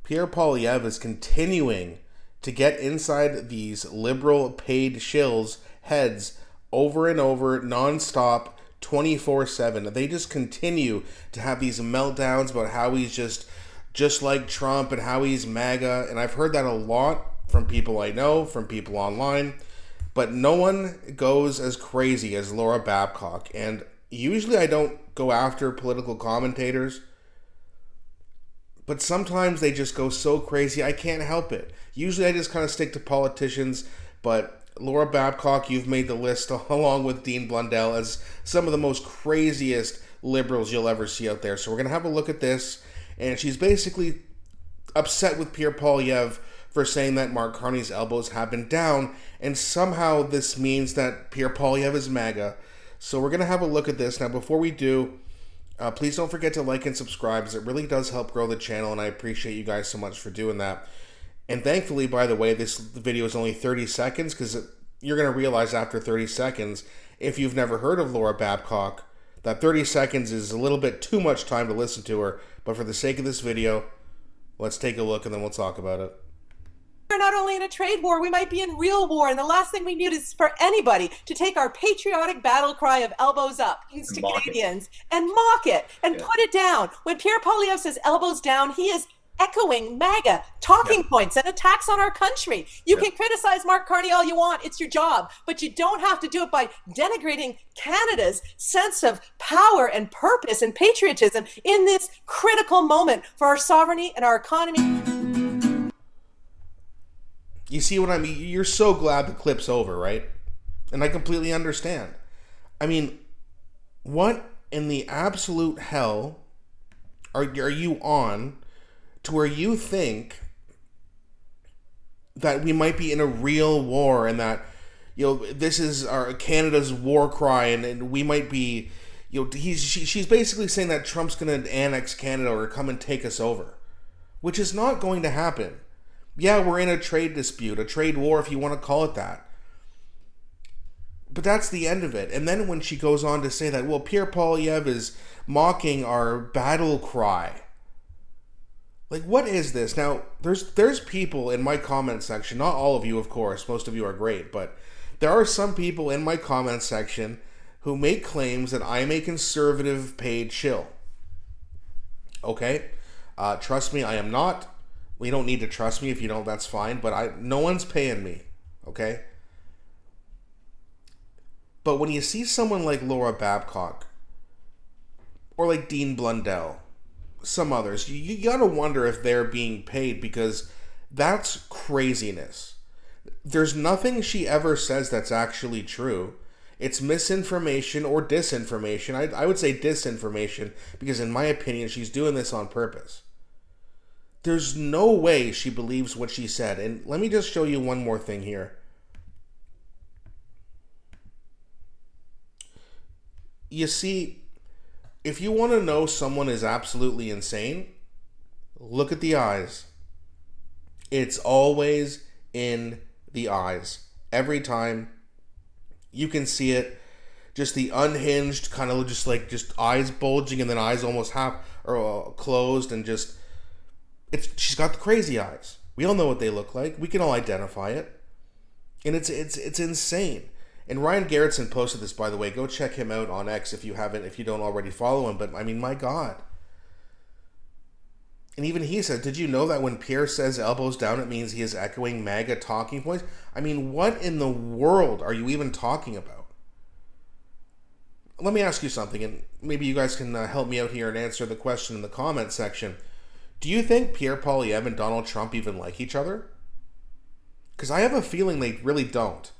Pierre Poilievre is continuing to get inside these liberal paid shills' heads over and over, nonstop, 24/7. They just continue to have these meltdowns about how he's just like Trump and how he's MAGA. And I've heard that a lot from people I know, from people online. But no one goes as crazy as Laura Babcock. And usually I don't go after political commentators, but sometimes they just go so crazy I can't help it. Usually I just kind of stick to politicians, but Laura Babcock, you've made the list along with Dean Blundell as some of the most craziest liberals you'll ever see out there. So we're going to have a look at this, and she's basically upset with Pierre Poilievre for saying that Mark-Carney's elbows have been down, and somehow this means that Pierre Poilievre is MAGA. So we're going to have a look at this. Now, before we do, please don't forget to like and subscribe, as it really does help grow the channel, and I appreciate you guys so much for doing that. And thankfully, by the way, this video is only 30 seconds, because you're going to realize after 30 seconds, if you've never heard of Laura Babcock, that 30 seconds is a little bit too much time to listen to her. But for the sake of this video, let's take a look and then we'll talk about it. We're not only in a trade war, we might be in real war. And the last thing we need is for anybody to take our patriotic battle cry of elbows up to Canadians and mock it and put it down. When Pierre Poilievre says elbows down, he is echoing MAGA talking points and attacks on our country. You can criticize Mark Carney all you want. It's your job. But you don't have to do it by denigrating Canada's sense of power and purpose and patriotism in this critical moment for our sovereignty and our economy. You see what I mean? You're so glad the clip's over, right? And I completely understand. I mean, what in the absolute hell are you on to where you think that we might be in a real war, and that, you know, this is our Canada's war cry, and we might be, you know, she's basically saying that Trump's going to annex Canada or come and take us over, which is not going to happen. Yeah, we're in a trade dispute, a trade war, if you want to call it that. But that's the end of it. And then when she goes on to say that, well, Pierre Poilievre is mocking our battle cry. Like, what is this? Now, there's people in my comment section, not all of you, of course, most of you are great, but there are some people in my comment section who make claims that I'm a conservative paid shill. Okay? Trust me, I am not. We don't need to trust me. If you don't, that's fine. But no one's paying me. Okay? But when you see someone like Laura Babcock, or like Dean Blundell, some others, you gotta wonder if they're being paid, because that's craziness. There's nothing she ever says that's actually true. It's misinformation or disinformation. I would say disinformation, because in my opinion, she's doing this on purpose. There's no way she believes what she said. And let me just show you one more thing here. You see, if you want to know someone is absolutely insane, look at the eyes. It's always in the eyes. Every time you can see it. Just the unhinged, kind of just eyes bulging and then eyes almost half or closed, and just she's got the crazy eyes. We all know what they look like. We can all identify it. And it's insane. And Ryan Garrettson posted this, by the way. Go check him out on X if you don't already follow him. But I mean, my God. And even he said, did you know that when Pierre says elbows down, it means he is echoing MAGA talking points? I mean, what in the world are you even talking about? Let me ask you something, and maybe you guys can help me out here and answer the question in the comment section. Do you think Pierre Poilievre and Donald Trump even like each other? Because I have a feeling they really don't.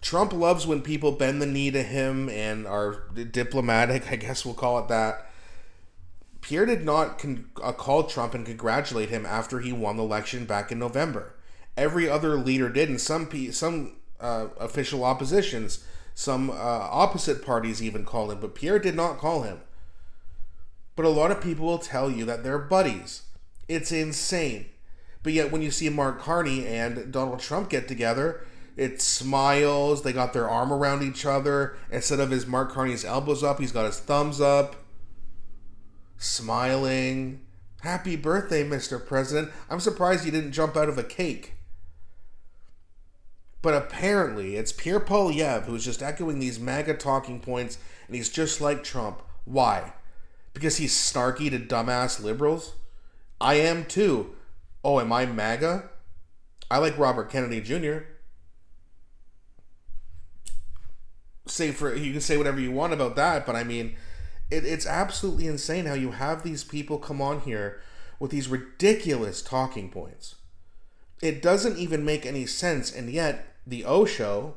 Trump loves when people bend the knee to him and are diplomatic, I guess we'll call it that. Pierre did not call Trump and congratulate him after he won the election back in November. Every other leader did, and some official oppositions, some opposite parties even called him, but Pierre did not call him. But a lot of people will tell you that they're buddies. It's insane. But yet when you see Mark Carney and Donald Trump get together, it smiles. They got their arm around each other. Instead of his Mark Carney's elbows up, he's got his thumbs up. Smiling. Happy birthday, Mr. President. I'm surprised you didn't jump out of a cake. But apparently, it's Pierre Poilievre who's just echoing these MAGA talking points, and he's just like Trump. Why? Because he's snarky to dumbass liberals? I am too. Oh, am I MAGA? I like Robert Kennedy Jr. You can say whatever you want about that, but I mean, it's absolutely insane how you have these people come on here with these ridiculous talking points. It doesn't even make any sense, and yet the O Show,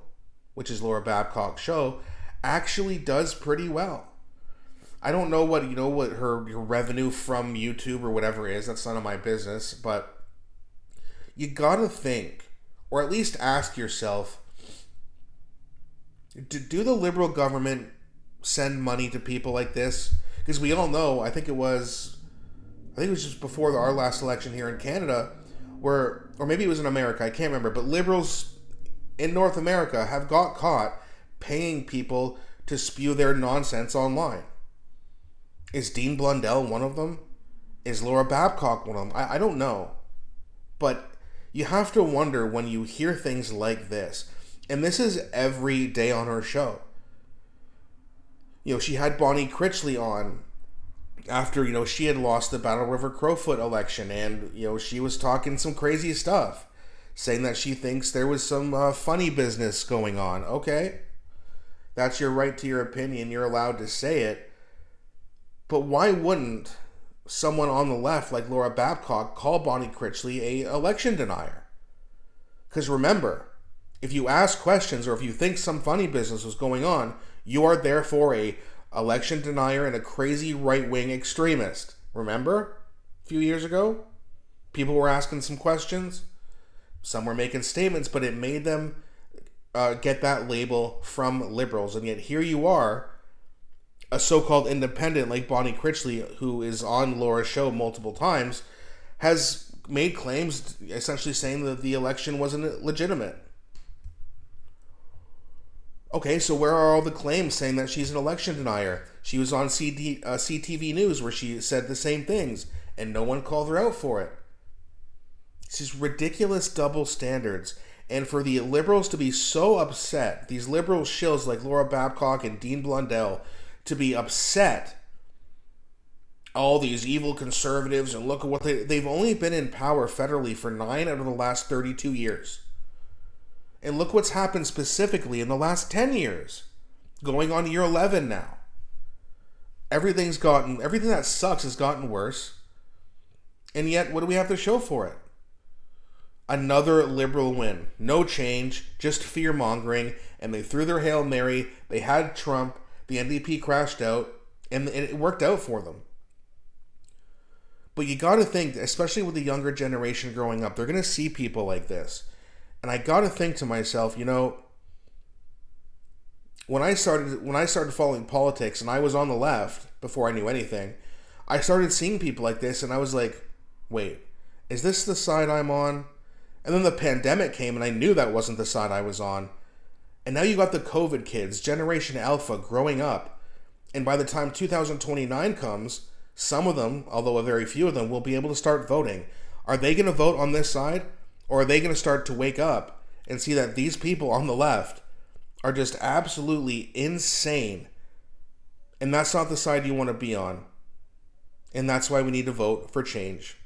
which is Laura Babcock's show, actually does pretty well. I don't know what her revenue from YouTube or whatever is. That's none of my business, but you gotta think, or at least ask yourself, do the Liberal government send money to people like this? Because we all know, I think it was just before our last election here in Canada, or maybe it was in America, I can't remember, but Liberals in North America have got caught paying people to spew their nonsense online. Is Dean Blundell one of them? Is Laura Babcock one of them? I don't know. But you have to wonder when you hear things like this. And this is every day on her show. She had Bonnie Critchley on after, she had lost the Battle River Crowfoot election. And, she was talking some crazy stuff, saying that she thinks there was some funny business going on. Okay. That's your right to your opinion. You're allowed to say it. But why wouldn't someone on the left like Laura Babcock call Bonnie Critchley a election denier? Because remember, if you ask questions or if you think some funny business was going on, you are therefore a election denier and a crazy right-wing extremist. Remember? A few years ago? People were asking some questions. Some were making statements, but it made them get that label from liberals. And yet here you are, a so-called independent like Bonnie Critchley, who is on Laura's show multiple times, has made claims essentially saying that the election wasn't legitimate. Okay, so where are all the claims saying that she's an election denier? She was on CTV News where she said the same things, and no one called her out for it. This is ridiculous double standards. And for the liberals to be so upset, these liberal shills like Laura Babcock and Dean Blundell, to be upset, all these evil conservatives, and look at what they've only been in power federally for 9 out of the last 32 years. And look what's happened specifically in the last 10 years. Going on year 11 now. Everything that sucks has gotten worse. And yet, what do we have to show for it? Another liberal win. No change, just fear-mongering, and they threw their Hail Mary. They had Trump. The NDP crashed out, and it worked out for them. But you got to think, especially with the younger generation growing up, they're going to see people like this. And I got to think to myself, when I started following politics and I was on the left before I knew anything, I started seeing people like this, and I was like, wait, is this the side I'm on? And then the pandemic came, and I knew that wasn't the side I was on. And now you got the COVID kids, Generation Alpha, growing up. And by the time 2029 comes, some of them, although a very few of them, will be able to start voting. Are they going to vote on this side? Or are they going to start to wake up and see that these people on the left are just absolutely insane? And that's not the side you want to be on. And that's why we need to vote for change.